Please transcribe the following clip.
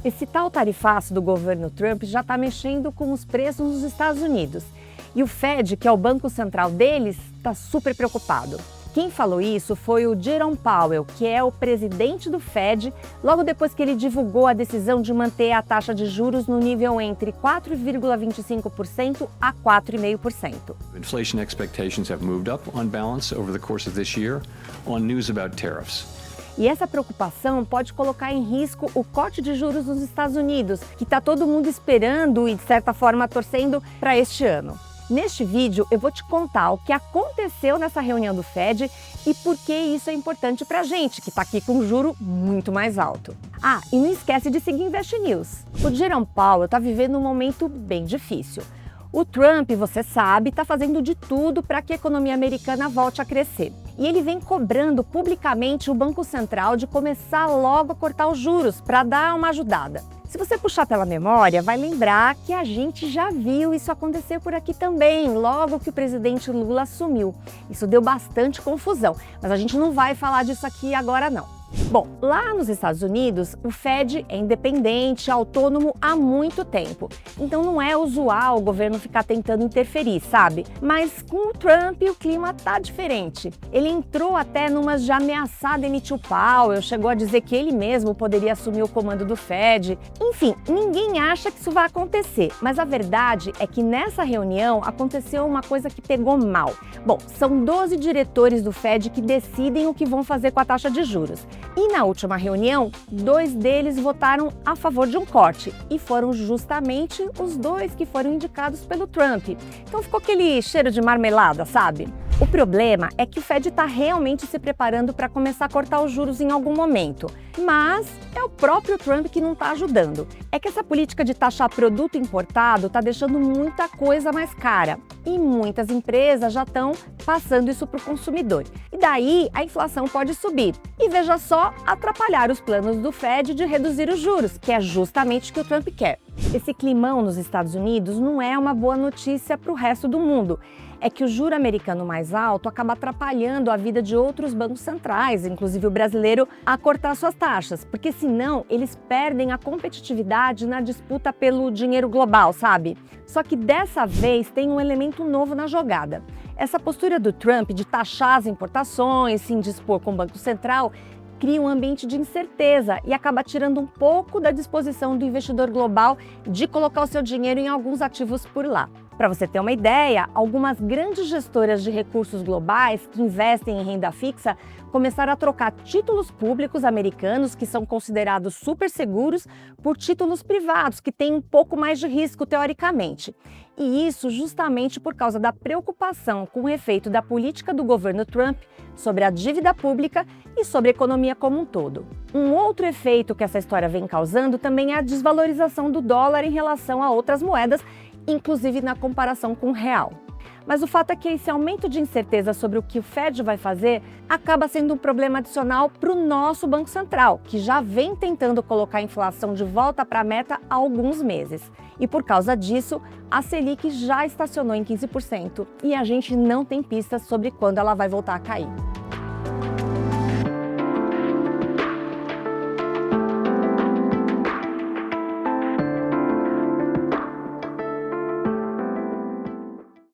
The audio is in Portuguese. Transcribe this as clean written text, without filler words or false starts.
Esse tal tarifaço do governo Trump já está mexendo com os preços nos Estados Unidos. E o Fed, que é o banco central deles, está super preocupado. Quem falou isso foi o Jerome Powell, que é o presidente do Fed, logo depois que ele divulgou a decisão de manter a taxa de juros no nível entre 4,25% a 4,5%. Inflation expectations have moved up on balance over the course of this year on news about tariffs. E essa preocupação pode colocar em risco o corte de juros nos Estados Unidos, que está todo mundo esperando e, de certa forma, torcendo para este ano. Neste vídeo, eu vou te contar o que aconteceu nessa reunião do Fed e por que isso é importante para a gente, que está aqui com um juro muito mais alto. Ah, e não esquece de seguir Invest News. O Jerome Powell está vivendo um momento bem difícil. O Trump, você sabe, está fazendo de tudo para que a economia americana volte a crescer. E ele vem cobrando publicamente o Banco Central de começar logo a cortar os juros para dar uma ajudada. Se você puxar pela memória, vai lembrar que a gente já viu isso acontecer por aqui também, logo que o presidente Lula assumiu. Isso deu bastante confusão, mas a gente não vai falar disso aqui agora não. Bom, lá nos Estados Unidos, o Fed é independente, autônomo há muito tempo. Então não é usual o governo ficar tentando interferir, sabe? Mas com o Trump o clima tá diferente. Ele entrou até numas de ameaçar demitir o Powell, chegou a dizer que ele mesmo poderia assumir o comando do Fed. Enfim, ninguém acha que isso vai acontecer, mas a verdade é que nessa reunião aconteceu uma coisa que pegou mal. Bom, são 12 diretores do Fed que decidem o que vão fazer com a taxa de juros. E na última reunião, 2 deles votaram a favor de um corte, e foram justamente os 2 que foram indicados pelo Trump. Então ficou aquele cheiro de marmelada, sabe? O problema é que o Fed está realmente se preparando para começar a cortar os juros em algum momento, mas é o próprio Trump que não está ajudando. É que essa política de taxar produto importado está deixando muita coisa mais cara e muitas empresas já estão passando isso para o consumidor. E daí a inflação pode subir e, veja só, atrapalhar os planos do Fed de reduzir os juros, que é justamente o que o Trump quer. Esse climão nos Estados Unidos não é uma boa notícia para o resto do mundo. É que o juro americano mais alto acaba atrapalhando a vida de outros bancos centrais, inclusive o brasileiro, a cortar suas taxas, porque senão eles perdem a competitividade na disputa pelo dinheiro global, sabe? Só que dessa vez tem um elemento novo na jogada. Essa postura do Trump de taxar as importações, se indispor com o Banco Central, cria um ambiente de incerteza e acaba tirando um pouco da disposição do investidor global de colocar o seu dinheiro em alguns ativos por lá. Para você ter uma ideia, algumas grandes gestoras de recursos globais que investem em renda fixa começaram a trocar títulos públicos americanos, que são considerados super seguros, por títulos privados, que têm um pouco mais de risco teoricamente. E isso justamente por causa da preocupação com o efeito da política do governo Trump sobre a dívida pública e sobre a economia como um todo. Um outro efeito que essa história vem causando também é a desvalorização do dólar em relação a outras moedas, inclusive na comparação com o real. Mas o fato é que esse aumento de incerteza sobre o que o Fed vai fazer acaba sendo um problema adicional para o nosso Banco Central, que já vem tentando colocar a inflação de volta para a meta há alguns meses. E por causa disso, a Selic já estacionou em 15% e a gente não tem pistas sobre quando ela vai voltar a cair.